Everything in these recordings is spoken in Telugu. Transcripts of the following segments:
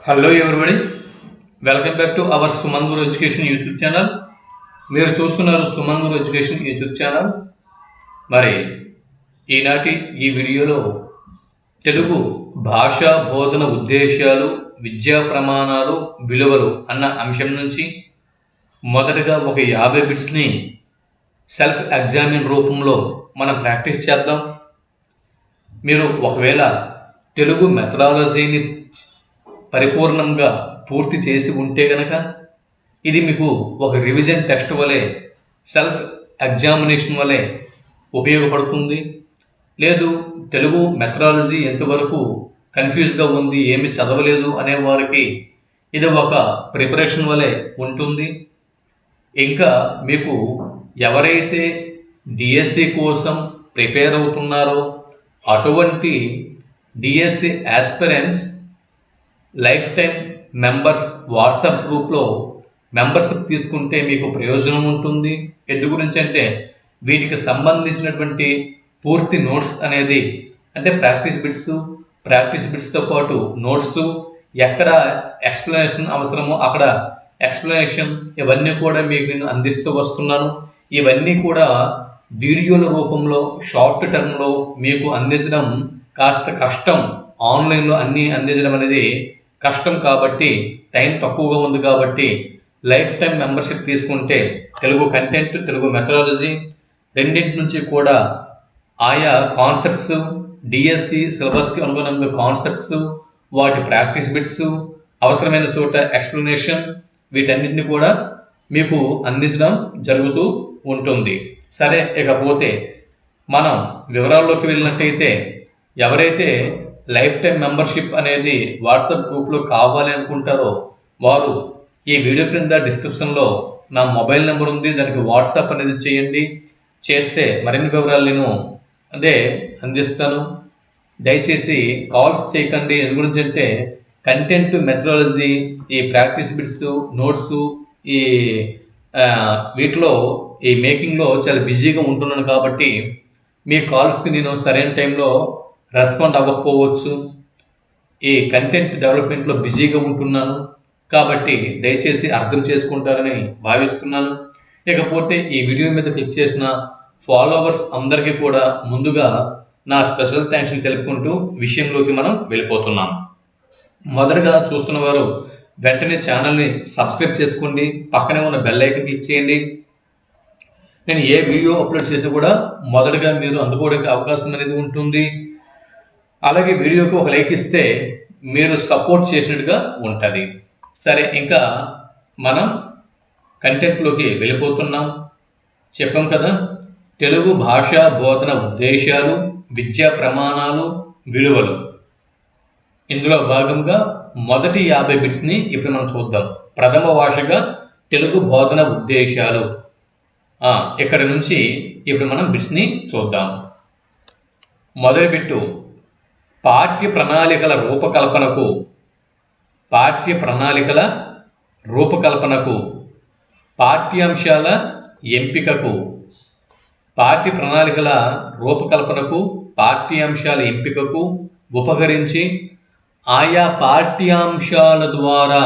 Hello everybody, welcome back to our Suman Guru education YouTube channel. మీరు చూస్తున్నారు సుమన్ గురు ఎడ్యుకేషన్ యూట్యూబ్ ఛానల్. మరి ఈనాటి ఈ వీడియోలో తెలుగు భాషా బోధన ఉద్దేశాలు, విద్యా ప్రమాణాలు, విలువలు అన్న అంశం నుంచి మొదటగా ఒక 50 బిట్స్ని సెల్ఫ్ ఎగ్జామిన్ రూపంలో మనం ప్రాక్టీస్ చేద్దాం. మీరు ఒకవేళ తెలుగు మెథడాలజీని పరిపూర్ణంగా పూర్తి చేసి ఉంటే గనక ఇది మీకు ఒక రివిజన్ టెస్ట్ వలె, సెల్ఫ్ ఎగ్జామినేషన్ వలె ఉపయోగపడుతుంది. లేదు తెలుగు మెథడాలజీ ఎంతవరకు కన్ఫ్యూజ్గా ఉంది, ఏమి చదవలేదు అనే వారికి ఇది ఒక ప్రిపరేషన్ వలె ఉంటుంది. ఇంకా మీకు ఎవరైతే డిఎస్సి కోసం ప్రిపేర్ అవుతున్నారో అటువంటి DSC aspirants life time members WhatsApp గ్రూప్లో మెంబర్షిప్ తీసుకుంటే మీకు ప్రయోజనం ఉంటుంది. ఎందు గురించి అంటే వీటికి సంబంధించినటువంటి పూర్తి నోట్స్ అనేది, అంటే ప్రాక్టీస్ బిట్స్తో పాటు నోట్స్, ఎక్కడ ఎక్స్ప్లెనేషన్ అవసరమో అక్కడ ఎక్స్ప్లెనేషన్, ఇవన్నీ కూడా మీకు నేను అందిస్తూ వస్తున్నాను. ఇవన్నీ కూడా వీడియోల రూపంలో షార్ట్ టర్మ్లో మీకు అందించడం కాస్త కష్టం. ఆన్లైన్లో అన్నీ అందించడం అనేది కష్టం కాబట్టి, టైం తక్కువగా ఉంది కాబట్టి లైఫ్ టైం మెంబర్షిప్ తీసుకుంటే తెలుగు కంటెంట్, తెలుగు మెథడాలజీ రెండింటి నుంచి కూడా ఆయా కాన్సెప్ట్స్, డిఎస్సి సిలబస్కి అనుగుణంగా కాన్సెప్ట్స్, వాటి ప్రాక్టీస్ బిట్స్, అవసరమైన చోట ఎక్స్ప్లెనేషన్, వీటన్నిటిని కూడా మీకు అందించడం జరుగుతూ ఉంటుంది. సరే, ఇకపోతే మనం వివరాల్లోకి వెళ్ళినట్టయితే, ఎవరైతే లైఫ్ టైం మెంబర్షిప్ అనేది వాట్సాప్ గ్రూప్లో కావాలి అనుకుంటారో వారు ఈ వీడియో క్రింద డిస్క్రిప్షన్లో నా మొబైల్ నెంబర్ ఉంది, దానికి వాట్సాప్ అనేది చేయండి. చేస్తే మరిన్ని వివరాలు నేను అందిస్తాను. దయచేసి కాల్స్ చేయకండి. ఎందు గురించి అంటే కంటెంట్, మెథడాలజీ, ఈ ప్రాక్టీస్ బిట్స్, నోట్స్, ఈ వీటిలో ఈ మేకింగ్లో చాలా బిజీగా ఉంటున్నాను కాబట్టి మీ కాల్స్కి నేను సరైన టైంలో రెస్పాండ్ అవ్వకపోవచ్చు. ఈ కంటెంట్ డెవలప్మెంట్లో బిజీగా ఉంటున్నాను కాబట్టి దయచేసి అర్థం చేసుకుంటారని భావిస్తున్నాను. ఇకపోతే ఈ వీడియో మీద క్లిక్ చేసిన ఫాలోవర్స్ అందరికీ కూడా ముందుగా నా స్పెషల్ థ్యాంక్స్ని తెలుపుకుంటూ విషయంలోకి మనం వెళ్ళిపోతున్నాం. మొదటగా చూస్తున్న వారు వెంటనే ఛానల్ని సబ్స్క్రైబ్ చేసుకోండి, పక్కనే ఉన్న బెల్ ఐకాన్ క్లిక్ చేయండి. నేను ఏ వీడియో అప్లోడ్ చేసినా కూడా మొదటగా మీరు అందుకోవడానికి అవకాశం అనేది ఉంటుంది. అలాగే వీడియోకి ఒక లైక్ ఇస్తే మీరు సపోర్ట్ చేసినట్టుగా ఉంటుంది. సరే, ఇంకా మనం కంటెంట్లోకి వెళ్ళిపోతున్నాం. చెప్పాం కదా, తెలుగు భాషా బోధన ఉద్దేశాలు, విద్యా ప్రమాణాలు, విలువలు. ఇందులో భాగంగా మొదటి 50 బిట్స్ని ఇప్పుడు మనం చూద్దాం. ప్రథమ భాషగా తెలుగు బోధన ఉద్దేశాలు. ఇక్కడ నుంచి ఇప్పుడు మనం బిట్స్ని చూద్దాం. మొదటి బిట్టు, పాఠ్య ప్రణాళికల రూపకల్పనకు, పాఠ్యాంశాల ఎంపికకు, పాఠ్యాంశాల ఎంపికకు ఉపకరించి ఆయా పాఠ్యాంశాల ద్వారా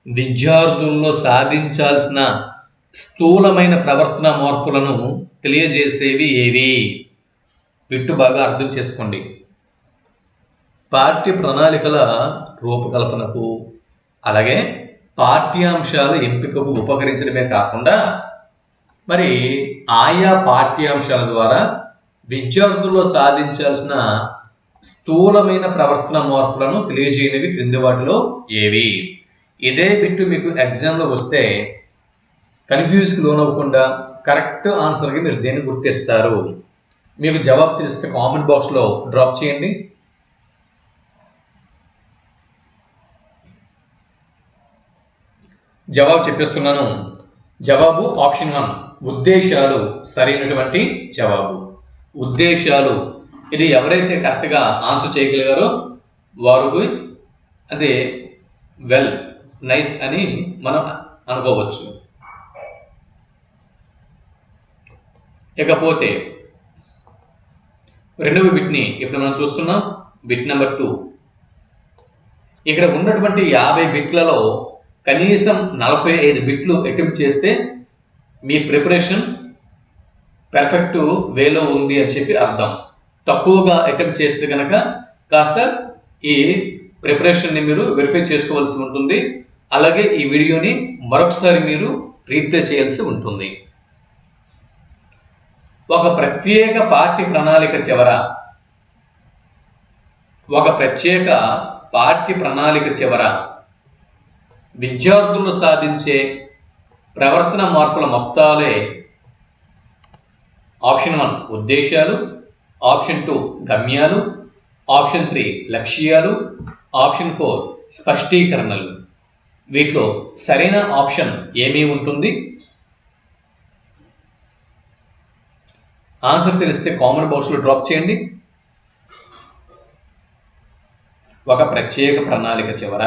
విద్యార్థుల్లో సాధించాల్సిన స్థూలమైన ప్రవర్తన మార్పులను తెలియజేసేవి ఏవి? బిట్టు బాగా అర్థం చేసుకోండి. పాఠ్య ప్రణాళికల రూపకల్పనకు, అలాగే పాఠ్యాంశాల ఎంపికకు ఉపకరించడమే కాకుండా మరి ఆయా పాఠ్యాంశాల ద్వారా విద్యార్థుల్లో సాధించాల్సిన స్థూలమైన ప్రవర్తన మార్పులను తెలియజేయనివి క్రింది వాటిలో ఏవి? ఇదే బిట్టు మీకు ఎగ్జామ్లో వస్తే కన్ఫ్యూజ్కి లోనవ్వకుండా కరెక్ట్ ఆన్సర్కి మీరు దేన్ని గుర్తిస్తారు? మీకు జవాబు తెలిస్తే కామెంట్ బాక్స్లో డ్రాప్ చేయండి. జవాబు చెప్పేస్తున్నాను. జవాబు ఆప్షన్ 1, ఉద్దేశాలు సరైనటువంటి జవాబు. ఉద్దేశాలు, ఇది ఎవరైతే కరెక్ట్గా ఆన్సర్ చేయగలిగారో వారికి అదే వెల్, నైస్ అని మనం అనుకోవచ్చు. ఇకపోతే రెండవ బిట్ని ఇప్పుడు మనం చూస్తున్నాం. బిట్ నెంబర్ 2, ఇక్కడ ఉన్నటువంటి 50 బిట్లలో కనీసం 45 బిట్లు అటెంప్ట్ చేస్తే మీ ప్రిపరేషన్ పర్ఫెక్ట్ వేలో ఉంది అని చెప్పి అర్థం. తక్కువగా అటెంప్ట్ చేస్తే కనుక కాస్త ఈ ప్రిపరేషన్ని మీరు వెరిఫై చేసుకోవాల్సి ఉంటుంది. అలాగే ఈ వీడియోని మరొకసారి మీరు రీప్లే చేయాల్సి ఉంటుంది. ఒక ప్రత్యేక పాఠ్య ప్రణాళిక చివర విద్యార్థులు సాధించే ప్రవర్తన మార్పుల మొత్తాలే ఆప్షన్ 1 ఉద్దేశాలు, ఆప్షన్ 2 గమ్యాలు, ఆప్షన్ 3 లక్ష్యాలు, ఆప్షన్ 4 స్పష్టీకరణలు. వీటిలో సరైన ఆప్షన్ ఏమీ ఉంటుంది? ఆన్సర్ తెలిస్తే కామెంట్ బాక్స్లో డ్రాప్ చేయండి. ఒక ప్రత్యేక ప్రణాళిక చివర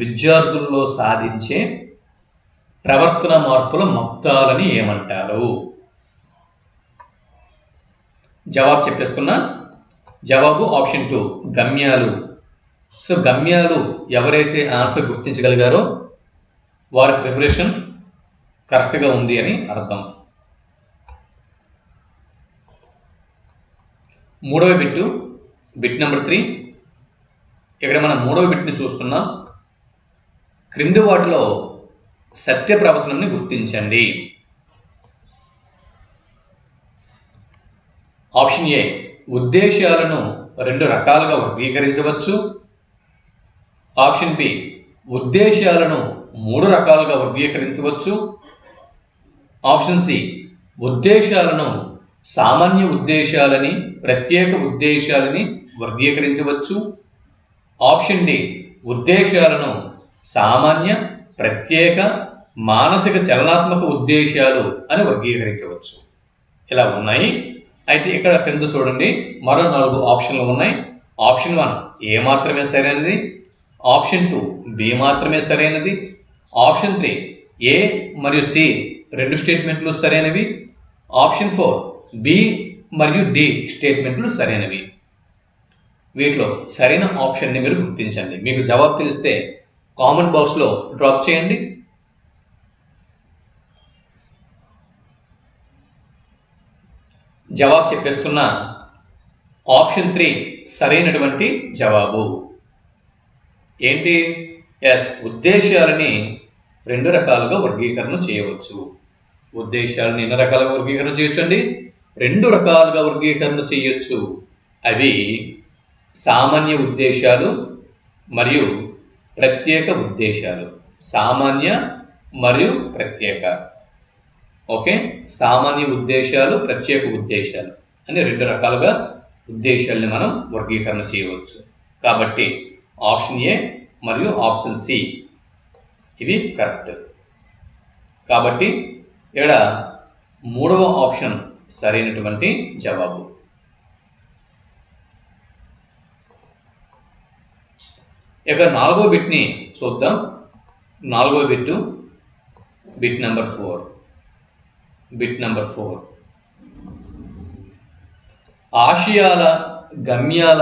విద్యార్థుల్లో సాధించే ప్రవర్తన మార్పుల మొత్తాలని ఏమంటారు? జవాబు చెప్పేస్తున్నా. జవాబు ఆప్షన్ 2 గమ్యాలు. సో గమ్యాలు ఎవరైతే ఆన్సర్ గుర్తించగలిగారో వారి ప్రిపరేషన్ కరెక్ట్గా ఉంది అని అర్థం. మూడవ బిట్ నెంబర్ 3. ఇక్కడ మనం మూడవ బిట్ని చూస్తున్నాం. క్రింది వాటిలో సత్య ప్రవచనంని గుర్తించండి. ఆప్షన్ ఏ ఉద్దేశాలను 2 రకాలుగా వర్గీకరించవచ్చు. ఆప్షన్ బి ఉద్దేశాలను 3 రకాలుగా వర్గీకరించవచ్చు. ఆప్షన్ సి ఉద్దేశాలను సామాన్య ఉద్దేశాలని, ప్రత్యేక ఉద్దేశాలని వర్గీకరించవచ్చు. ఆప్షన్ డి ఉద్దేశాలను సామాన్య, ప్రత్యేక, మానసిక చలనాత్మక ఉద్దేశాలు అని వర్గీకరించవచ్చు. ఇలా ఉన్నాయి. అయితే ఇక్కడ క్రింద చూడండి, మరో 4 ఆప్షన్లు ఉన్నాయి. ఆప్షన్ 1 ఏ మాత్రమే సరైనది, ఆప్షన్ 2 బి మాత్రమే సరైనది, ఆప్షన్ 3 ఏ మరియు సి 2 స్టేట్మెంట్లు సరైనవి, ఆప్షన్ 4 బి మరియు డి స్టేట్మెంట్లు సరైనవి. వీటిలో సరైన ఆప్షన్ని మీరు గుర్తించండి. మీకు జవాబు తెలిస్తే కామెంట్ బాక్స్లో డ్రాప్ చేయండి. జవాబు చెప్పేస్తున్న ఆప్షన్ 3 సరైనటువంటి జవాబు. ఏంటి? ఎస్, ఉద్దేశాలని 2 రకాలుగా వర్గీకరణ చేయవచ్చు. ఉద్దేశాలను ఎన్ని రకాలుగా వర్గీకరణ చేయొచ్చు అండి? 2 రకాలుగా వర్గీకరణ చేయొచ్చు. అవి సామాన్య ఉద్దేశాలు మరియు ప్రత్యేక ఉద్దేశాలు. సామాన్య మరియు ప్రత్యేక. ఓకే, సామాన్య ఉద్దేశాలు, ప్రత్యేక ఉద్దేశాలు అని 2 రకాలుగా ఉద్దేశాలని మనం వర్గీకరణ చేయవచ్చు. కాబట్టి ఆప్షన్ ఏ మరియు ఆప్షన్ సి ఇవి కరెక్ట్. కాబట్టి ఇక్కడ 3వ ఆప్షన్ సరైనటువంటి జవాబు. ఇక 4వ బిట్ని చూద్దాం. 4వ బిట్ నెంబర్ 4. ఆశయాల, గమ్యాల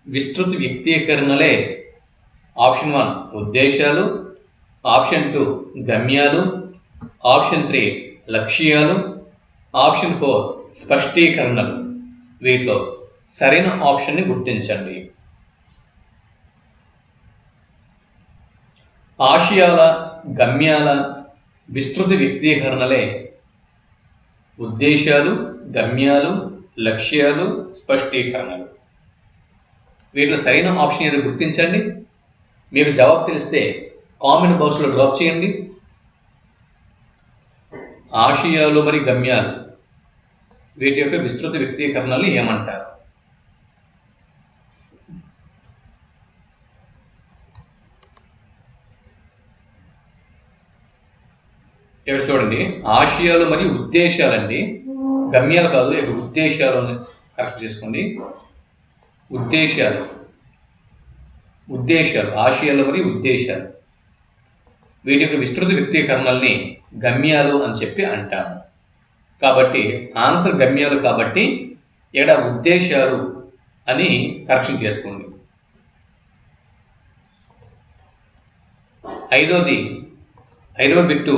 విస్తృత వ్యక్తీకరణలే ఆప్షన్ 1 ఉద్దేశాలు, ఆప్షన్ 2 గమ్యాలు, ఆప్షన్ 3 లక్ష్యాలు, ఆప్షన్ 4 స్పష్టీకరణలు. వీటిలో సరైన ఆప్షన్ని గుర్తించండి. ఆశయాల, గమ్యాల విస్తృత వ్యక్తీకరణలే ఉద్దేశాలు, గమ్యాలు, లక్ష్యాలు, స్పష్టీకరణలు. వీటిలో సరైన ఆప్షన్ ఏదో గుర్తించండి. మీకు జవాబు తెలిస్తే కామెంట్ బాక్స్లో డ్రాప్ చేయండి. ఆశయాలు మరియు గమ్యాలు వీటి యొక్క విస్తృత వ్యక్తీకరణలు ఏమంటారు? ఇక్కడ చూడండి, ఆశయాలు మరియు ఉద్దేశాలండి, గమ్యాలు కాదు. ఇక్కడ ఉద్దేశాలు అని కరెక్ట్ చేసుకోండి. ఉద్దేశాలు, ఆశయాలు మరియు ఉద్దేశాలు వీటి యొక్క విస్తృత వ్యక్తీకరణల్ని గమ్యాలు అని చెప్పి అంటాము. కాబట్టి ఆన్సర్ గమ్యాలు. కాబట్టి ఇక్కడ ఉద్దేశాలు అని కరెక్షన్ చేసుకోండి. ఐదవ బిట్టు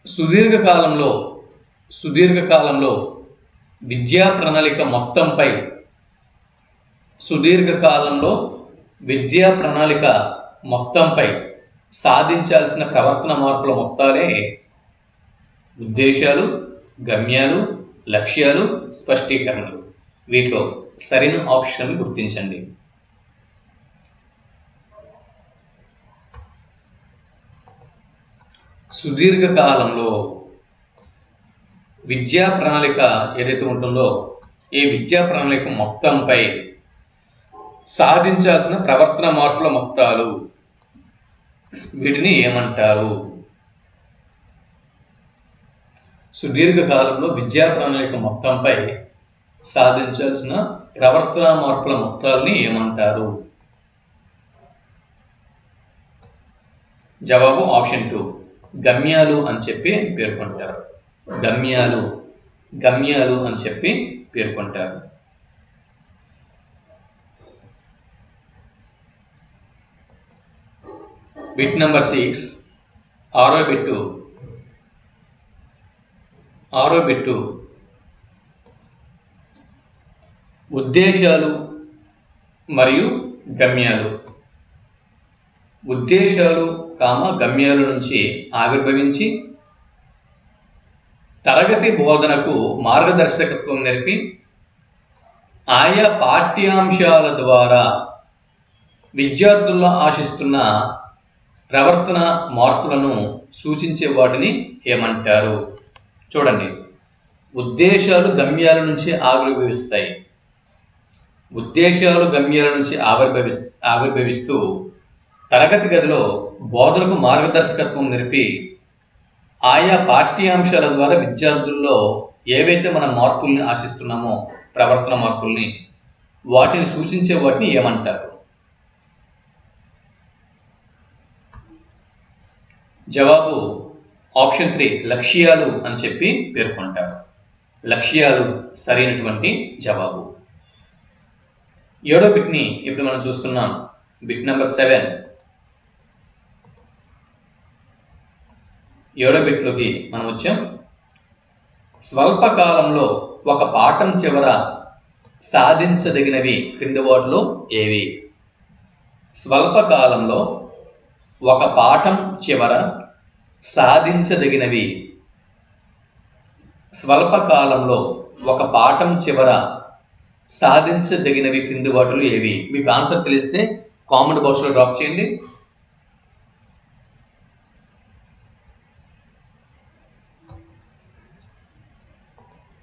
సుదీర్ఘకాలంలో విద్యా ప్రణాళిక మొత్తంపై సాధించాల్సిన ప్రవర్తన మార్పుల మొత్తాలే ఉద్దేశాలు, గమ్యాలు, లక్ష్యాలు, స్పష్టీకరణలు. వీటిలో సరైన ఆప్షన్ గుర్తించండి. సుదీర్ఘకాలంలో విద్యా ప్రణాళిక ఏదైతే ఉంటుందో ఈ విద్యా ప్రణాళిక మొత్తంపై సాధించాల్సిన ప్రవర్తన మార్పుల మొత్తాలు వీటిని ఏమంటారు? సుదీర్ఘకాలంలో విద్యా ప్రణాళిక మొత్తంపై సాధించాల్సిన ప్రవర్తన మార్పుల మొత్తాలని ఏమంటారు? జవాబు ఆప్షన్ 2 గమ్యాలు అని చెప్పి పేర్కొంటారు. గమ్యాలు అని చెప్పి పేర్కొంటారు. బిట్ నెంబర్ 6 ఆరో బిట్టు ఉద్దేశాలు మరియు గమ్యాలు. ఉద్దేశాలు గమ్యాల నుంచి ఆవిర్భవించి తరగతి బోధనకు మార్గదర్శకత్వం నేర్పి ఆయా పాఠ్యాంశాల ద్వారా విద్యార్థుల్లో ఆశిస్తున్న ప్రవర్తన మార్పులను సూచించే వాటిని ఏమంటారు? చూడండి, ఉద్దేశాలు గమ్యాల నుంచి ఆవిర్భవిస్తాయి. ఉద్దేశాలు గమ్యాల నుంచి ఆవిర్భవిస్తూ తరగతి గదిలో బోధనకు మార్గదర్శకత్వం నేర్పి ఆయా పాఠ్యాంశాల ద్వారా విద్యార్థుల్లో ఏవైతే మన మార్పుల్ని ఆశిస్తున్నామో ప్రవర్తన మార్పుల్ని వాటిని సూచించే వాటిని ఏమంటారు? జవాబు ఆప్షన్ 3 లక్ష్యాలు అని చెప్పి పేర్కొంటారు. లక్ష్యాలు సరైనటువంటి జవాబు. 7వ బిట్ని ఇప్పుడు మనం చూస్తున్నాం. Bit number 7. 7వ బిట్లోకి మనం వచ్చాం. స్వల్పకాలంలో ఒక పాఠం చివర సాధించదగినవి క్రింది వాటిలో ఏవి? స్వల్పకాలంలో ఒక పాఠం చివర సాధించదగినవి. స్వల్పకాలంలో ఒక పాఠం చివర సాధించదగినవి క్రింది వాటిలో ఏవి? మీకు ఆన్సర్ తెలిస్తే కామెంట్ బాక్స్లో డ్రాప్ చేయండి.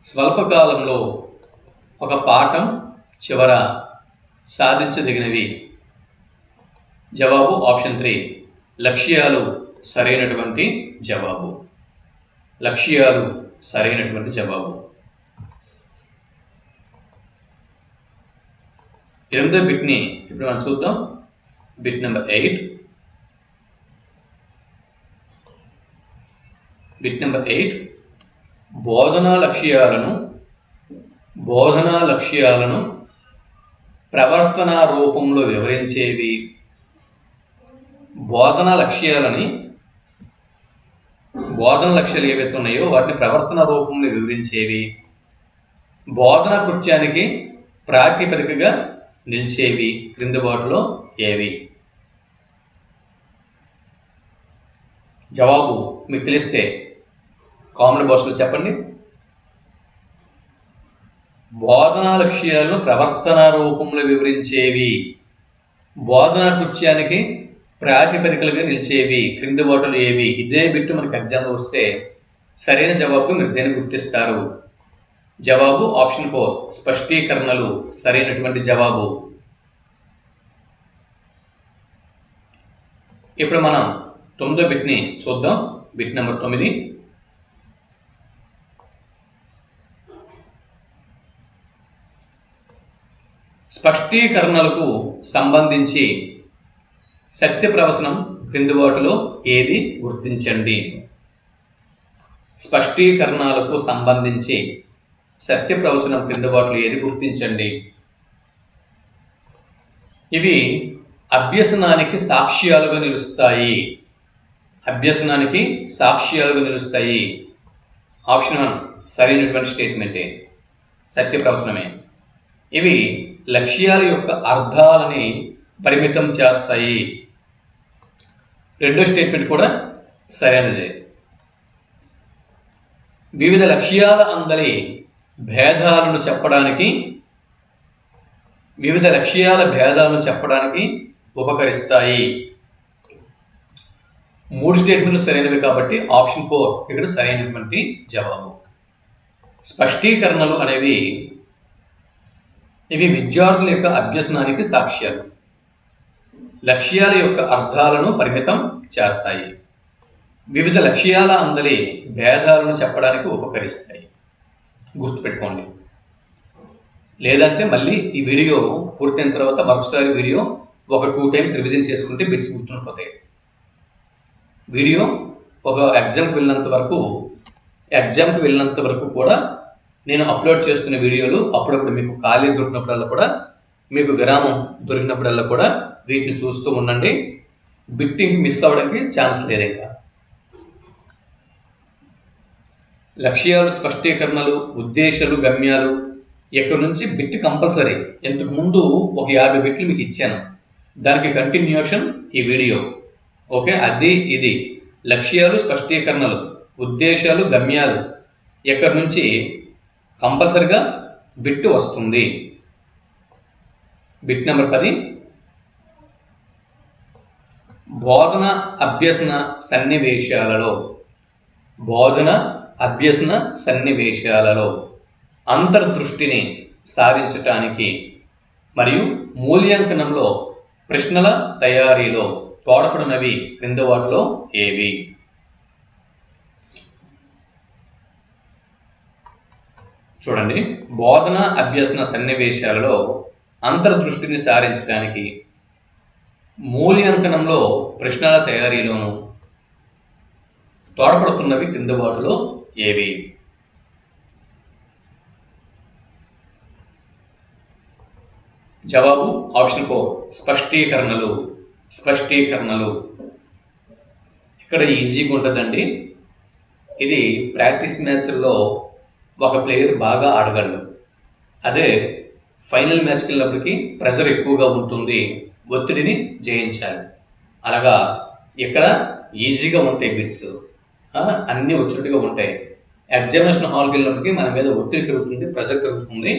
స్వల్పకాలంలో ఒక పాఠం చివర సాధించదగినవి. జవాబు ఆప్షన్ 3 లక్ష్యాలు సరైనటువంటి జవాబు. లక్ష్యాలు సరైనటువంటి జవాబు. 8వ బిట్ని ఇప్పుడు మనం చూద్దాం. Bit number 8. బిట్ నెంబర్ 8 బోధనా లక్ష్యాలను ప్రవర్తన రూపంలో వివరించేవి. బోధనా లక్ష్యాలు ఏవైతే ఉన్నాయో వాటిని ప్రవర్తన రూపంలో వివరించేవి. బోధనా కృత్యానికి ప్రాతిపదికగా నిలిచేవి క్రింది వాటిలో ఏవి? జవాబు మీకు తెలిస్తే కామెంట్ బాక్స్లో చెప్పండి. బోధనా లక్ష్యాలను ప్రవర్తన రూపంలో వివరించేవి, బోధనా కృత్యానికి ప్రాతిపదికలుగా నిలిచేవి క్రింది వాటిలో ఏవి? ఇదే బిట్టు మనకి ఎగ్జామ్లో వస్తే సరైన జవాబుగా మీరు దేన్ని గుర్తిస్తారు? జవాబు ఆప్షన్ 4 స్పష్టీకరణలు సరైనటువంటి జవాబు. ఇప్పుడు మనం 9వ బిట్ని చూద్దాం. Bit number 9. స్పష్టీకరణలకు సంబంధించి సత్య ప్రవచనం క్రింది వాటిలో ఏది గుర్తించండి? స్పష్టీకరణలకు సంబంధించి సత్య ప్రవచనం క్రింది వాటిలో ఏది గుర్తించండి? ఇవి అభ్యసనానికి సాక్ష్యాలుగా నిలుస్తాయి. అభ్యసనానికి సాక్ష్యాలుగా నిలుస్తాయి. ఆప్షన్ 1 సరైనటువంటి స్టేట్మెంటే, సత్య ప్రవచనమే. ఇవి లక్ష్యాల యొక్క అర్థాలని పరిమితం చేస్తాయి. రెండో స్టేట్మెంట్ కూడా సరైనదే. వివిధ లక్ష్యాల అందలి భేదాలను చెప్పడానికి ఉపకరిస్తాయి. 3 స్టేట్మెంట్లు సరైనవి కాబట్టి ఆప్షన్ 4 ఇక్కడ సరైనటువంటి జవాబు. స్పష్టీకరణలు అనేవి ఇవి విద్యార్థుల యొక్క అభ్యసనానికి సాక్ష్యాలు. లక్ష్యాల యొక్క అర్థాలను పరిమితం చేస్తాయి. వివిధ లక్ష్యాల అందలి భేదాలను చెప్పడానికి ఉపకరిస్తాయి. గుర్తుపెట్టుకోండి. లేదంటే మళ్ళీ ఈ వీడియో పూర్తయిన తర్వాత మరొకసారి వీడియో 2 టైమ్స్ రివిజన్ చేసుకుంటే బిట్స్ గుర్తుండిపోతాయి. వీడియో ఒక ఎగ్జామ్కి వెళ్ళినంత వరకు కూడా నేను అప్లోడ్ చేస్తున్న వీడియోలు అప్పుడప్పుడు మీకు ఖాళీ దొరికినప్పుడల్లా కూడా, మీకు విరామం దొరికినప్పుడల్లా కూడా వీటిని చూస్తూ ఉండండి. బిట్టింగ్ మిస్ అవ్వడానికి ఛాన్స్ లేదు. ఇంకా లక్ష్యాలు, స్పష్టీకరణలు, ఉద్దేశాలు, గమ్యాలు ఎక్కడి నుంచి బిట్ కంపల్సరీ. ఇంతకు ముందు ఒక 50 బిట్లు మీకు ఇచ్చాను, దానికి కంటిన్యూషన్ ఈ వీడియో. ఓకే, అది ఇది లక్ష్యాలు, స్పష్టీకరణలు, ఉద్దేశాలు, గమ్యాలు ఎక్కడి నుంచి కంపల్సరిగా బిట్ వస్తుంది. బిట్ నెంబర్ 10 బోధన అభ్యసన సన్నివేశాలలో అంతర్దృష్టిని సాధించటానికి మరియు మూల్యాంకనంలో ప్రశ్నల తయారీలో తోడ్పడినవి క్రింద వాటిలో ఏవి? చూడండి, బోధన అభ్యసన సన్నివేశాలలో అంతర్దృష్టిని సారించడానికి, మూల్యాంకనంలో ప్రశ్నల తయారీలోను తోడ్పడుతున్నవి క్రింద వాటిలో ఏవి? జవాబు ఆప్షన్ 4 స్పష్టీకరణలు. ఇక్కడ ఈజీగా ఉంటుందండి. ఇది ప్రాక్టీస్ మ్యాచ్ల్లో ఒక ప్లేయర్ బాగా ఆడగలడు. అదే ఫైనల్ మ్యాచ్కి వెళ్ళినప్పటికీ ప్రెషర్ ఎక్కువగా ఉంటుంది, ఒత్తిడిని జయించాలి. అలాగా ఇక్కడ ఈజీగా ఉంటాయి బిట్స్, అన్నీ వచ్చినట్టుగా ఉంటాయి. ఎగ్జామినేషన్ హాల్కి వెళ్ళినప్పటికీ మన మీద ఒత్తిడి పెరుగుతుంది, ప్రెషర్ పెరుగుతుంది.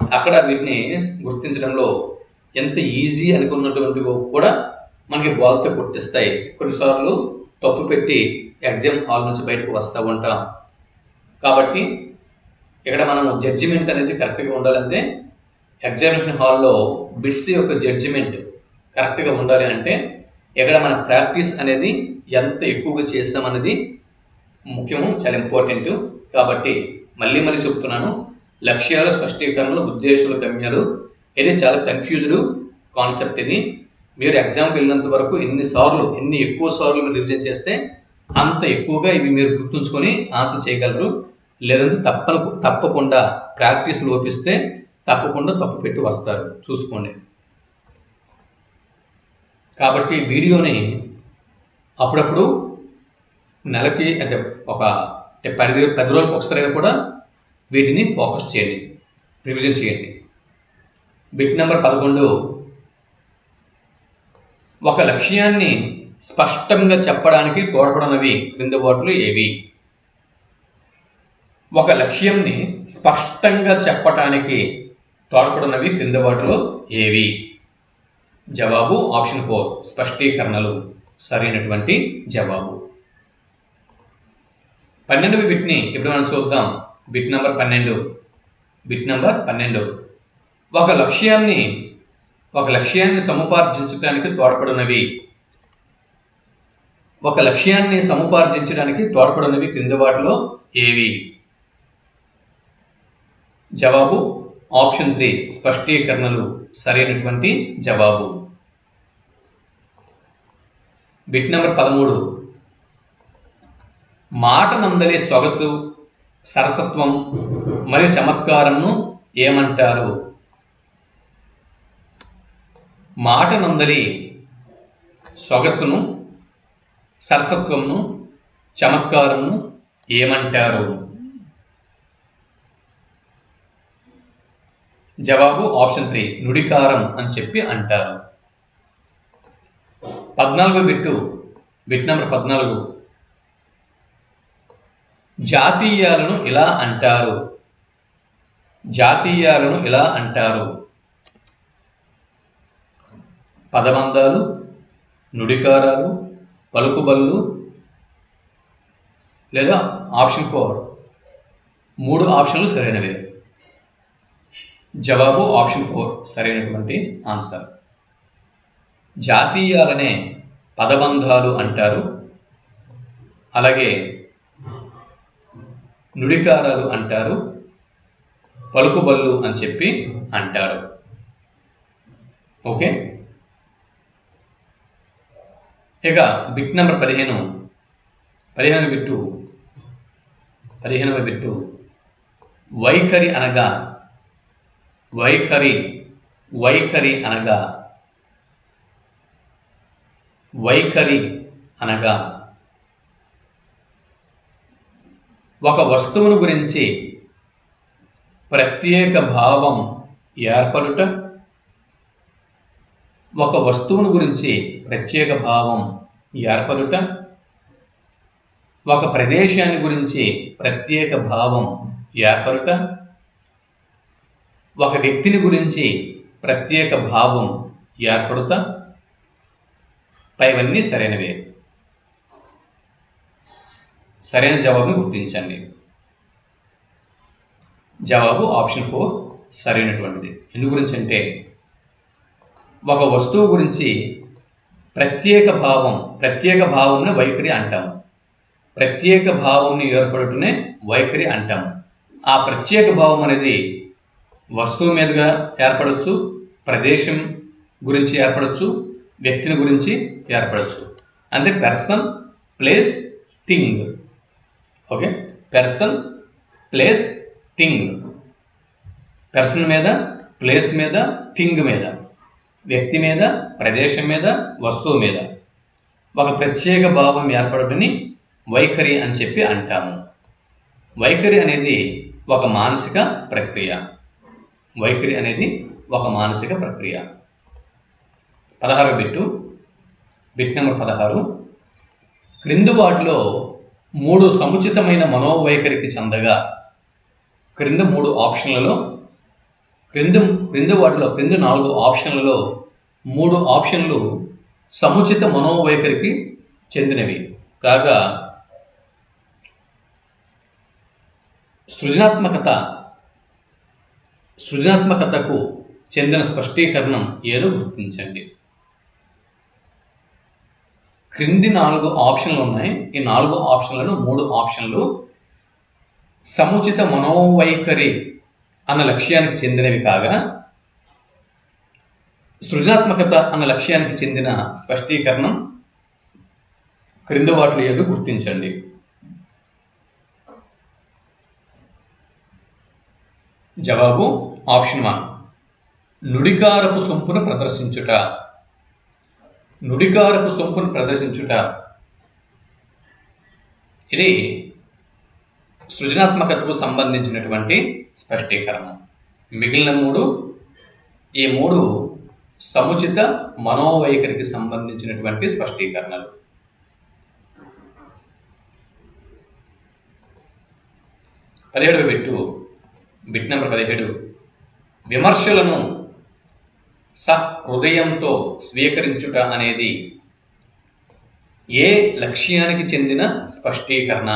అక్కడ వీటిని గుర్తించడంలో ఎంత ఈజీ అనుకున్నటువంటివి కూడా మనకి బాల్తో కొట్టిస్తాయి. కొన్నిసార్లు తప్పు పెట్టి ఎగ్జామ్ హాల్ నుంచి బయటకు వస్తూ ఉంటాం. కాబట్టి ఇక్కడ మనం జడ్జిమెంట్ అనేది కరెక్ట్గా ఉండాలంటే, ఎగ్జామినేషన్ హాల్లో బిట్స్ యొక్క జడ్జిమెంట్ కరెక్ట్గా ఉండాలి అంటే ఇక్కడ మన ప్రాక్టీస్ అనేది ఎంత ఎక్కువగా చేస్తామనేది ముఖ్యము, చాలా ఇంపార్టెంట్. కాబట్టి మళ్ళీ చెప్తున్నాను, లక్ష్యాలు, స్పష్టీకరణలు, ఉద్దేశాలు, గమ్యాలు ఇది చాలా కన్ఫ్యూజ్డ్ కాన్సెప్ట్. ఇది మీరు ఎగ్జామ్కి వెళ్ళినంత వరకు ఎన్ని ఎక్కువ సార్లు మీరు రివిజన్ చేస్తే అంత ఎక్కువగా ఇవి మీరు గుర్తుంచుకొని ఆన్సర్ చేయగలరు. లేదంటే తప్పకుండా ప్రాక్టీస్ లోపిస్తే తప్పకుండా తప్పు పెట్టి వస్తారు, చూసుకోండి. కాబట్టి వీడియోని అప్పుడప్పుడు నెలకి అంటే ఒక 10 రోజులకు ఒకసారి కూడా వీటిని ఫోకస్ చేయండి, రివిజన్ చేయండి. బిట్ నెంబర్ 11 ఒక లక్ష్యాన్ని స్పష్టంగా చెప్పడానికి తోడ్పడనవి క్రింద వాటిలో ఏవి? ఒక లక్ష్యంని స్పష్టంగా చెప్పటానికి తోడ్పడనవి క్రింద వాటిలో ఏవి? జవాబు ఆప్షన్ 4 స్పష్టీకరణలు సరైనటువంటి జవాబు. 12వ బిట్ని ఇప్పుడు మనం చూద్దాం. బిట్ నెంబర్ 12 ఒక లక్ష్యాన్ని సముపార్జించడానికి తోడ్పడనవి క్రింద వాటిలో ఏవి? జవాబు ఆప్షన్ 3 స్పష్టీకరణలు సరైనటువంటి జవాబు. బిట్ నెంబర్ 13 మాట నందలి సొగసు, సరసత్వం మరియు చమత్కారంను ఏమంటారు? మాట నందలి సొగసును, సరసత్వమును, చమత్కారమును ఏమంటారు? జవాబు ఆప్షన్ 3 నుడికారం అని చెప్పి అంటారు. 14వ బిట్ నెంబర్ 14. జాతీయాలను ఇలా అంటారు. జాతీయాలను ఇలా అంటారు. పదబంధాలు, నుడికారాలు, పలుకుబళ్ళు, లేదా ఆప్షన్ 4. 3 ఆప్షన్లు సరైనవే. జవాబు ఆప్షన్ 4 సరైనటువంటి ఆన్సర్. జాతీయాలనే పదబంధాలు అంటారు, అలాగే నుడికారాలు అంటారు, పలుకుబళ్ళు అని చెప్పి అంటారు. ఓకే, ఇక బిట్ నెంబర్ 15వ బిట్టు వైఖరి అనగా ఒక వస్తువును గురించి ప్రత్యేక భావం ఏర్పడుట, ఒక వస్తువును గురించి ప్రత్యేక భావం ఏర్పడుట, ఒక ప్రదేశాన్ని గురించి ప్రత్యేక భావం ఏర్పడుట, ఒక వ్యక్తిని గురించి ప్రత్యేక భావం ఏర్పడుట, పైవన్నీ సరైనవే. సరైన జవాబును గుర్తించండి. జవాబు ఆప్షన్ 4 సరైనటువంటిది. ఎందు గురించి అంటే ఒక వస్తువు గురించి ప్రత్యేక భావంని వైఖరి అంటాము. ప్రత్యేక భావంని ఏర్పడుటనే వైఖరి అంటాము. ఆ ప్రత్యేక భావం అనేది వస్తువు మీదుగా ఏర్పడవచ్చు, ప్రదేశం గురించి ఏర్పడవచ్చు, వ్యక్తిని గురించి ఏర్పడవచ్చు. అంటే person, place, thing. Okay, person, place, thing. Person మీద, ప్లేస్ మీద, థింగ్ మీద, వ్యక్తి మీద, ప్రదేశం మీద, వస్తువు మీద ఒక ప్రత్యేక భావం ఏర్పడటని వైఖరి అని చెప్పి అంటాము. వైఖరి అనేది ఒక మానసిక ప్రక్రియ. 16వ బిట్ నెంబర్ 16. క్రింది వాటిలో 3 సముచితమైన మనోవైఖరికి చెందగా, క్రింది 4 ఆప్షన్లలో 3 ఆప్షన్లు సముచిత మనోవైఖరికి చెందినవి కాగా సృజనాత్మకతకు చెందిన స్పష్టీకరణం ఏదో గుర్తించండి. క్రింది 4 ఆప్షన్లు ఉన్నాయి. ఈ 4 ఆప్షన్లను 3 ఆప్షన్లు సముచిత మనోవైఖరి అన్న లక్ష్యానికి చెందినవి కాగా సృజనాత్మకత అన్న లక్ష్యానికి చెందిన స్పష్టీకరణం క్రింది వాటిలో ఏదో గుర్తించండి. జవాబు ఆప్షన్ 1 నుడికారపు సొంపును ప్రదర్శించుట. ఇది సృజనాత్మకతకు సంబంధించినటువంటి స్పష్టీకరణ. మిగిలిన 3 సముచిత మనోవైఖరికి సంబంధించినటువంటి స్పష్టీకరణలు. 17వ బిట్ నెంబర్ 17. విమర్శలను సహృదయంతో స్వీకరించుట అనేది ఏ లక్ష్యానికి చెందిన స్పష్టీకరణ?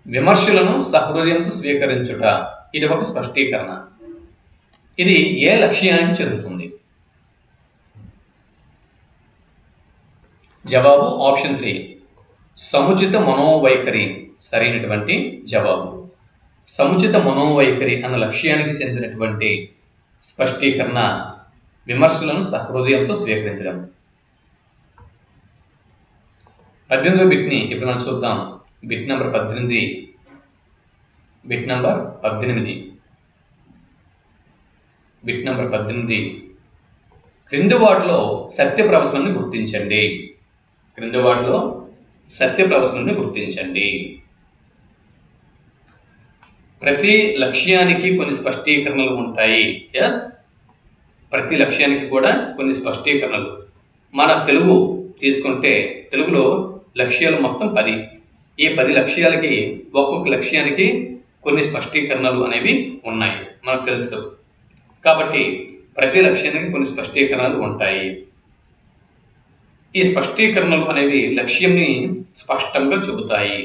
విమర్శలను సహృదయంతో స్వీకరించుట ఇది ఒక స్పష్టీకరణ. ఇది ఏ లక్ష్యానికి చెందుతుంది? జవాబు ఆప్షన్ 3 సముచిత మనోవైఖరి సరైనటువంటి జవాబు. సముచిత మనోవైఖరి అన్న లక్ష్యానికి చెందినటువంటి స్పష్టీకరణ విమర్శలను సహృదయంతో స్వీకరించడం. 18వ బిట్ని ఇప్పుడు మనం చూద్దాం. Bit number 18. బిట్ నెంబర్ 18 క్రింది వాటిలో సత్య ప్రవచనాన్ని గుర్తించండి. క్రింది వాటిలో సత్య ప్రవచనాన్ని గుర్తించండి. ప్రతి లక్ష్యానికి కొన్ని స్పష్టీకరణలు ఉంటాయి. ఎస్, ప్రతి లక్ష్యానికి కూడా కొన్ని స్పష్టీకరణలు. మన తెలుగు తీసుకుంటే తెలుగులో లక్ష్యాలు మొత్తం 10. ఈ 10 లక్ష్యాలకి ఒక్కొక్క లక్ష్యానికి కొన్ని స్పష్టీకరణలు అనేవి ఉన్నాయి, మనకు తెలుసు. కాబట్టి ప్రతి లక్ష్యానికి కొన్ని స్పష్టీకరణలు ఉంటాయి. ఈ స్పష్టీకరణలు అనేవి లక్ష్యంని స్పష్టంగా చెబుతాయి.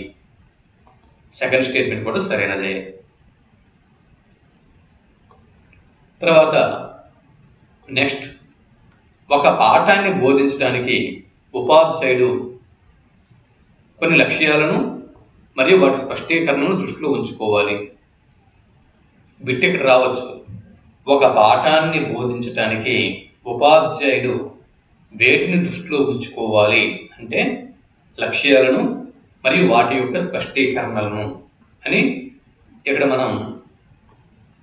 సెకండ్ స్టేట్మెంట్ కూడా సరైనదే. తర్వాత నెక్స్ట్, ఒక పాఠాన్ని బోధించడానికి ఉపాధ్యాయుడు కొన్ని లక్ష్యాలను మరియు వాటి స్పష్టీకరణను దృష్టిలో ఉంచుకోవాలి. బిట్ ఇక్కడ రావచ్చు. ఒక పాఠాన్ని బోధించడానికి ఉపాధ్యాయుడు వేటిని దృష్టిలో ఉంచుకోవాలి అంటే లక్ష్యాలను మరియు వాటి యొక్క స్పష్టీకరణలను అని ఇక్కడ మనం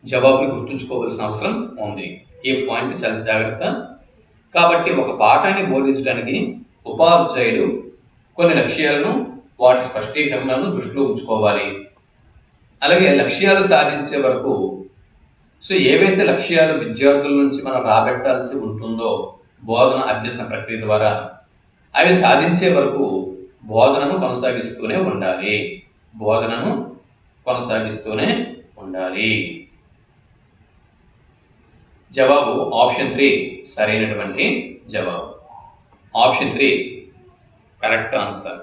జవాబుని గుర్తుంచుకోవాల్సిన అవసరం ఉంది. ఈ పాయింట్ చాలా జాగ్రత్త. కాబట్టి ఒక పాఠాన్ని బోధించడానికి ఉపాధ్యాయుడు కొన్ని లక్ష్యాలను వాటి స్పష్టీకరణలను దృష్టిలో ఉంచుకోవాలి. అలాగే లక్ష్యాలు సాధించే వరకు ఏవైతే లక్ష్యాలు విద్యార్థుల నుంచి మనం రాబెట్టాల్సి ఉంటుందో బోధన అభ్యసన ప్రక్రియ ద్వారా అవి సాధించే వరకు బోధనను కొనసాగిస్తూనే ఉండాలి. బోధనను కొనసాగిస్తూనే ఉండాలి. జవాబు ఆప్షన్ 3 సరైనటువంటి జవాబు. Option 3 correct answer.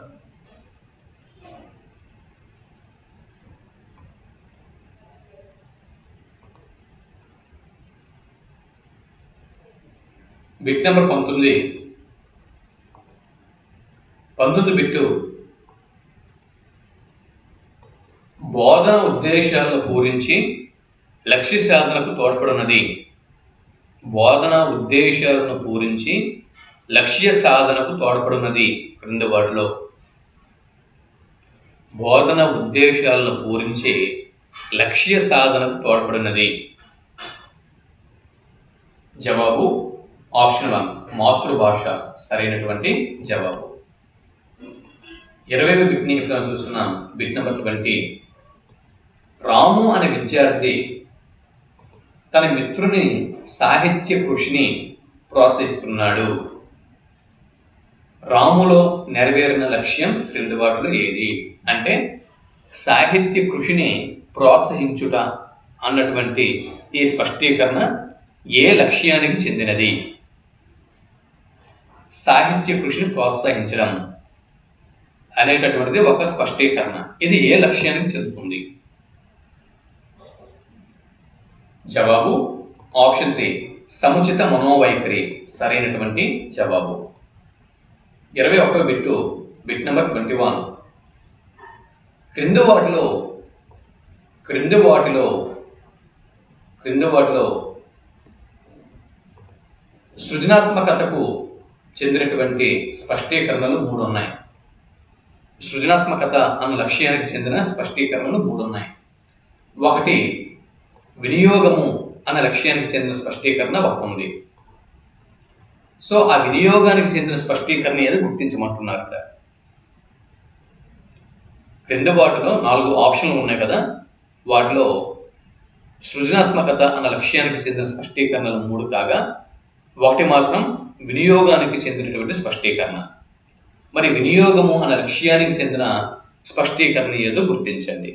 Bit number 19 bit బోధన ఉద్దేశాలను పూరించి లక్ష్య సాధనకు తోడ్పడున్నది. బోధన ఉద్దేశాలను పూరించి లక్ష్య సాధనకు తోడ్పడున్నది క్రింది వాటిలో. బోధన ఉద్దేశాలను పూరించి లక్ష్య సాధనకు తోడ్పడినది. జవాబు ఆప్షన్ 1 మాతృభాష సరైనటువంటి జవాబు. 20వ బిట్ని ఇక్కడ చూస్తున్నాం. బిట్ నెంబర్ 20 రాము అనే విద్యార్థి తన మిత్రుని సాహిత్య కృషిని ప్రోత్సహిస్తున్నాడు. రాములో నెరవేరిన లక్ష్యం క్రింది వాటిలో ఏది అంటే సాహిత్య కృషిని ప్రోత్సహించుట అన్నటువంటి ఈ స్పష్టీకరణ ఏ లక్ష్యానికి చెందినది? సాహిత్య కృషిని ప్రోత్సహించడం అనేటటువంటిది ఒక స్పష్టీకరణ. ఇది ఏ లక్ష్యానికి చెందుతుంది? జవాబు ఆప్షన్ 3 సముచిత మనోవైఖరి సరైనటువంటి జవాబు. 21వ బిట్టు బిట్ నెంబర్ 21 క్రింది వాటిలో సృజనాత్మకతకు చెందినటువంటి స్పష్టీకరణలు 3 ఉన్నాయి. సృజనాత్మకత అన్న లక్ష్యానికి చెందిన స్పష్టీకరణలు 3 ఉన్నాయి. 1 వినియోగము అన్న లక్ష్యానికి చెందిన స్పష్టీకరణ 1 ఉంది. ఆ వినియోగానికి చెందిన స్పష్టీకరణ ఏదో గుర్తించమంటున్నారట. క్రింది వాటిలో 4 ఆప్షన్లు ఉన్నాయి కదా, వాటిలో సృజనాత్మకత అన్న లక్ష్యానికి చెందిన స్పష్టీకరణలు 3 కాగా 1 మాత్రం వినియోగానికి చెందినటువంటి స్పష్టీకరణ. మరి వినియోగము అన్న లక్ష్యానికి చెందిన స్పష్టీకరణ ఏదో గుర్తించండి.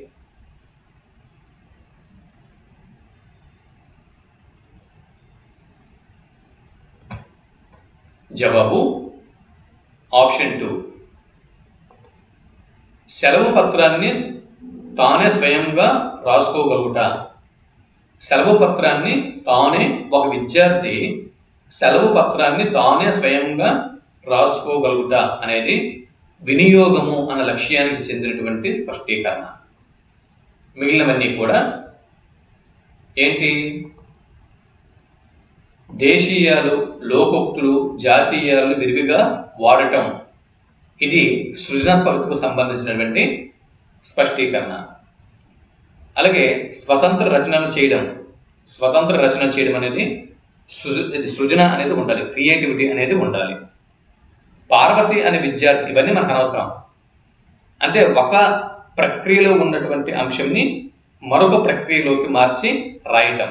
జవాబు ఆప్షన్ 2 సెలవు పత్రాన్ని తానే స్వయంగా రాసుకోగలుగుట. సెలవు పత్రాన్ని తానే ఒక విద్యార్థి సెలవు పత్రాన్ని తానే స్వయంగా రాసుకోగలుగుట అనేది వినియోగము అన్న లక్ష్యానికి చెందినటువంటి స్పష్టీకరణ. మిగిలినవన్నీ కూడా ఏంటి? దేశీయాలు, లోకోక్తులు, జాతీయాలు విరివిగా వాడటం, ఇది సృజనాత్మకతకు సంబంధించినటువంటి స్పష్టీకరణ. అలాగే స్వతంత్ర రచనలు చేయడం, స్వతంత్ర రచన చేయడం అనేది సృజన అనేది ఉండాలి, క్రియేటివిటీ అనేది ఉండాలి. పార్వతి అనే విద్యార్థి, ఇవన్నీ మనకు అనవసరం. అంటే ఒక ప్రక్రియలో ఉన్నటువంటి అంశంని మరొక ప్రక్రియలోకి మార్చి రాయటం,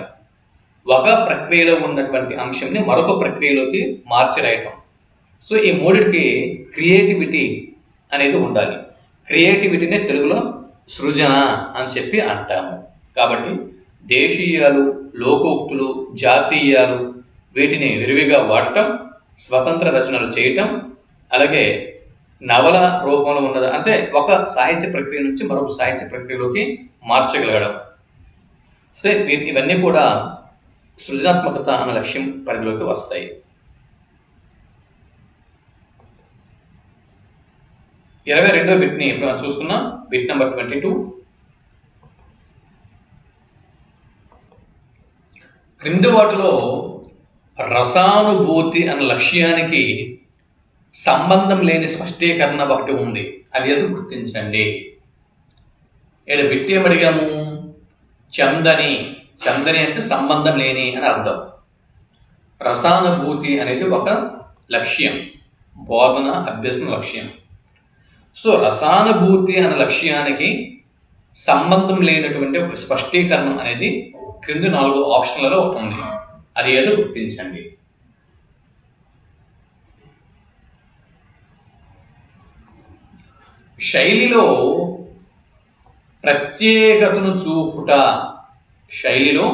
ఒక ప్రక్రియలో ఉన్నటువంటి అంశంని మరొక ప్రక్రియలోకి మార్చి రాయటం. సో ఈ మూడిటికి క్రియేటివిటీ అనేది ఉండాలి. క్రియేటివిటీనే తెలుగులో సృజన అని చెప్పి అంటాము. కాబట్టి దేశీయాలు, లోకోక్తులు, జాతీయాలు వీటిని విరివిగా వాడటం, స్వతంత్ర రచనలు చేయటం, అలాగే నవల రూపంలో ఉన్నది అంటే ఒక సాహిత్య ప్రక్రియ నుంచి మరొక సాహిత్య ప్రక్రియలోకి మార్చగలగడం. సో ఇవన్నీ కూడా సృజనాత్మకత అన్న లక్ష్యం పరిధిలోకి వస్తాయి. 22వ బిట్ని ఇప్పుడు మనం చూసుకున్నాం. Bit number 22. క్రింది వాటిలో రసానుభూతి అన్న లక్ష్యానికి సంబంధం లేని స్పష్టీకరణ ఒకటి ఉంది, అది ఏదో గుర్తించండి. ఇక్కడ బిట్ ఏమడిగాము? చందని. చందని అంటే సంబంధం లేని అని అర్థం. రసానుభూతి అనేది ఒక లక్ష్యం, బోధన అభ్యసన లక్ష్యం. సో రసానుభూతి అనే లక్ష్యానికి సంబంధం లేనటువంటి ఒక స్పష్టీకరణ అనేది క్రింది 4 ఆప్షన్లలో ఒకటి ఉంది, అది ఏదో గుర్తించండి. శైలిలో ప్రత్యేకతను చూపుట. శైలిలో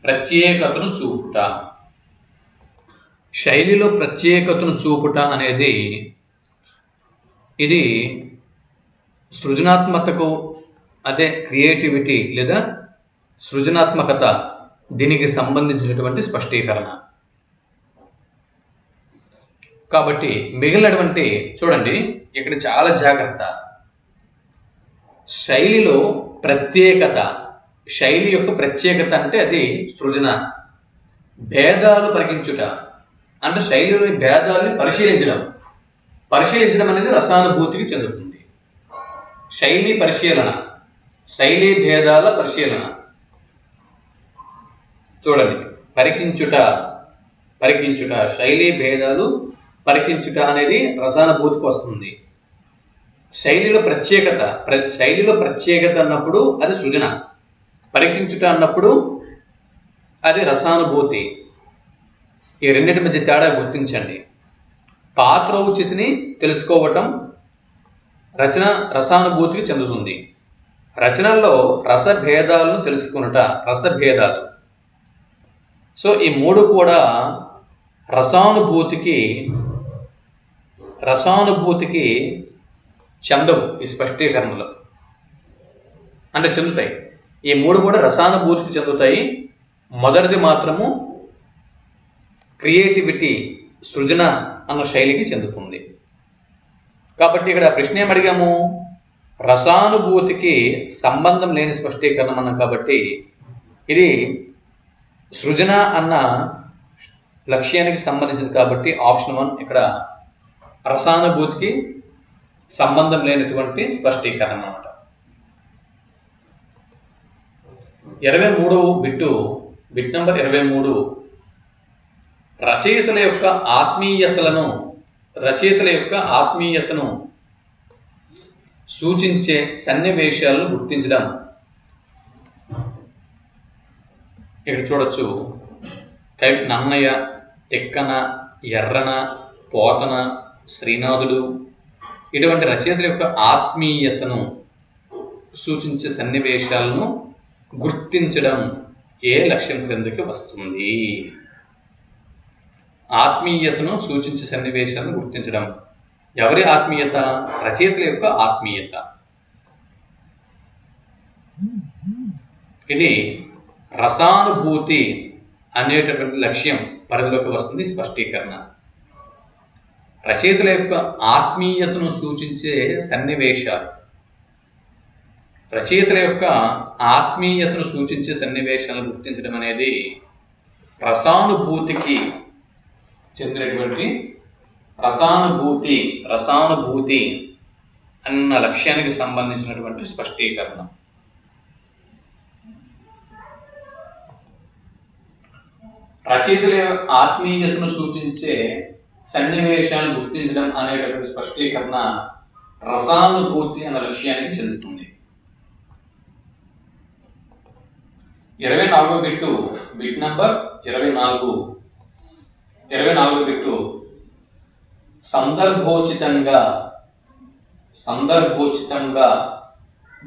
ప్రత్యేకతను చూపుట. శైలిలో ప్రత్యేకతను చూపుట అనేది ఇది సృజనాత్మకతకు, అదే క్రియేటివిటీ లేదా సృజనాత్మకత, దీనికి సంబంధించినటువంటి స్పష్టీకరణ. కాబట్టి మిగిలినటువంటి చూడండి, ఇక్కడ చాలా జాగ్రత్త. శైలిలో ప్రత్యేకత, శైలి యొక్క ప్రత్యేకత అంటే అది సృజన. భేదాలు పరిగించుట అంటే శైలిలోని భేదాలని పరిశీలించడం. పరిశీలించడం అనేది రసానుభూతికి చెందుతుంది. శైలి పరిశీలన, శైలి భేదాల పరిశీలన. చూడండి, పరికించుట, పరికించుట, శైలి భేదాలు పరికించుట అనేది రసానుభూతికి వస్తుంది. శైలిలో ప్రత్యేకత, శైలిలో ప్రత్యేకత అన్నప్పుడు అది సృజన. పరికించుట అన్నప్పుడు అది రసానుభూతి. ఈ రెండింటి మధ్య తేడా గుర్తించండి. పాత్రౌచితిని తెలుసుకోవటం రచన రసానుభూతికి చెందుతుంది. రచనల్లో రసభేదాలను తెలుసుకున్నట రసభేదాలు. సో ఈ మూడు కూడా రసానుభూతికి చెందవు. ఈ స్పష్టీకరణలో అంటే చెందుతాయి. ఈ మూడు కూడా రసానుభూతికి చెందుతాయి. మొదటిది మాత్రము క్రియేటివిటీ, సృజన అన్న శైలికి చెందుతుంది. కాబట్టి ఇక్కడ ప్రశ్న ఏమడిగాము? రసానుభూతికి సంబంధం లేని స్పష్టీకరణ అన్నాం. కాబట్టి ఇది సృజన అన్న లక్ష్యానికి సంబంధించింది. కాబట్టి ఆప్షన్ 1 ఇక్కడ రసానుభూతికి సంబంధం లేనటువంటి స్పష్టీకరణ అన్నమాట. 23వ బిట్ నెంబర్ 23. రచయితల యొక్క ఆత్మీయతను సూచించే సన్నివేశాలను గుర్తించడం. ఇక్కడ చూడొచ్చు, నన్నయ్య, తిక్కన, ఎర్రన, పోతన, శ్రీనాథుడు ఇటువంటి రచయితల యొక్క ఆత్మీయతను సూచించే సన్నివేశాలను గుర్తించడం ఏ లక్ష్యం క్రిందకి వస్తుంది? ఆత్మీయతను సూచించే సన్నివేశాలను గుర్తించడం. ఎవరి ఆత్మీయత? రచయితల యొక్క ఆత్మీయత. ఇది రసానుభూతి అనేటటువంటి లక్ష్యం పరిధిలోకి వస్తుంది స్పష్టీకరణ. రచయితల యొక్క ఆత్మీయతను సూచించే సన్నివేశాలు, రచయితల యొక్క ఆత్మీయతను సూచించే సన్నివేశాలను గుర్తించడం అనేది రసానుభూతికి చెందినటువంటి రసానుభూతి అన్న లక్ష్యానికి సంబంధించినటువంటి స్పష్టీకరణ. రచయితల ఆత్మీయతను సూచించే సన్నివేశాలను గుర్తించడం అనేటటువంటి స్పష్టీకరణ రసానుభూతి అన్న లక్ష్యానికి చెందుతుంది. 24వ బిట్టు బిట్ నంబర్ 24వ బిట్టు సందర్భోచితంగా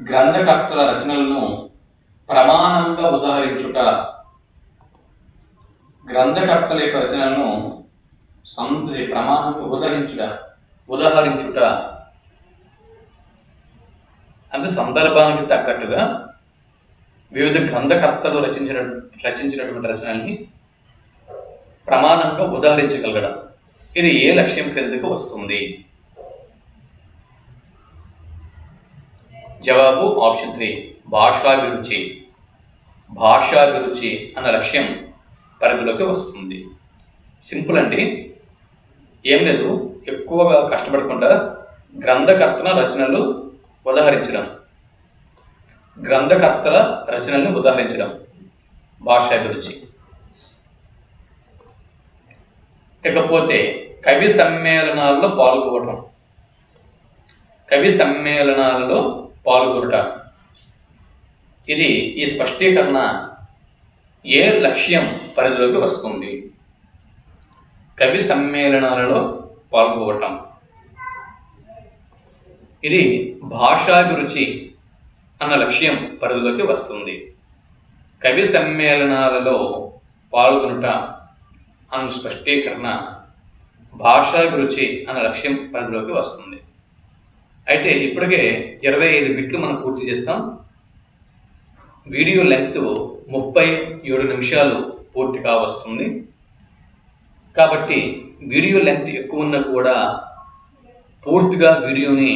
గ్రంథకర్తల రచనలను ప్రమాణంగా ఉదాహరించుట. గ్రంథకర్తల యొక్క రచనలను ప్రమాణంగా ఉదాహరించుట అంటే సందర్భానికి తగ్గట్టుగా వివిధ గ్రంథకర్తలు రచించినటువంటి రచనల్ని ప్రమాణంగా ఉదాహరించగలగడం. ఇది ఏ లక్ష్యం క్రిందకు వస్తుంది? జవాబు ఆప్షన్ 3 భాషాభిరుచి అన్న లక్ష్యం పరిధిలోకి వస్తుంది. సింపుల్ అండి, ఏం లేదు, ఎక్కువగా కష్టపడకుండా గ్రంథకర్తల రచనలను ఉదాహరించడం భాషాభిరుచి. ఇకపోతే కవి సమ్మేళనాలలో పాల్గొనట. ఇది ఈ స్పష్టీకరణ ఏ లక్ష్యం పరిధిలోకి వస్తుంది? కవి సమ్మేళనాలలో పాల్గొనటం. ఇది భాషాభిరుచి అన్న లక్ష్యం పరిధిలోకి వస్తుంది. కవి సమ్మేళనాలలో పాల్గొనుట అన్న స్పష్టీకరణ భాషాభిరుచి అన్న లక్ష్యం పరిధిలోకి వస్తుంది. అయితే ఇప్పటికే 25 బిట్లు మనం పూర్తి చేస్తాం. వీడియో లెంగ్త్ 37 నిమిషాలు పూర్తిగా వస్తుంది. కాబట్టి వీడియో లెంగ్త్ ఎక్కువ ఉన్నా కూడా పూర్తిగా వీడియోని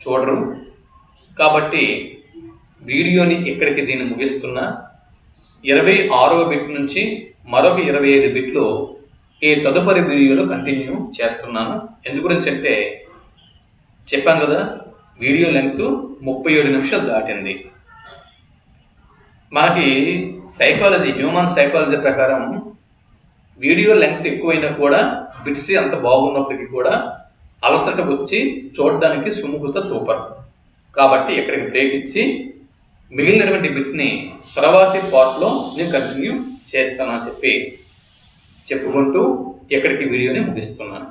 చూడరు. కాబట్టి వీడియోని ఇక్కడికి దీన్ని ముగిస్తున్నా. 26వ బిట్ నుంచి మరొక 25 బిట్లు ఈ తదుపరి వీడియోలో కంటిన్యూ చేస్తున్నాను. ఎందు గురించి అంటే చెప్పాను కదా, వీడియో లెంగ్త్ 37 నిమిషాలు దాటింది. మనకి హ్యూమన్ సైకాలజీ ప్రకారం వీడియో లెంగ్త్ ఎక్కువైనా కూడా బిట్స్ అంత బాగున్నప్పటికీ కూడా అలసట వచ్చి చూడడానికి సుముఖత చూపరు. కాబట్టి ఇక్కడికి బ్రేక్ ఇచ్చి మిగిలినటువంటి బిట్స్ని తర్వాతి పార్ట్లో నేను కంటిన్యూ చేస్తానని చెప్పుకుంటూ ఇక్కడికి వీడియోని ముగిస్తున్నాను.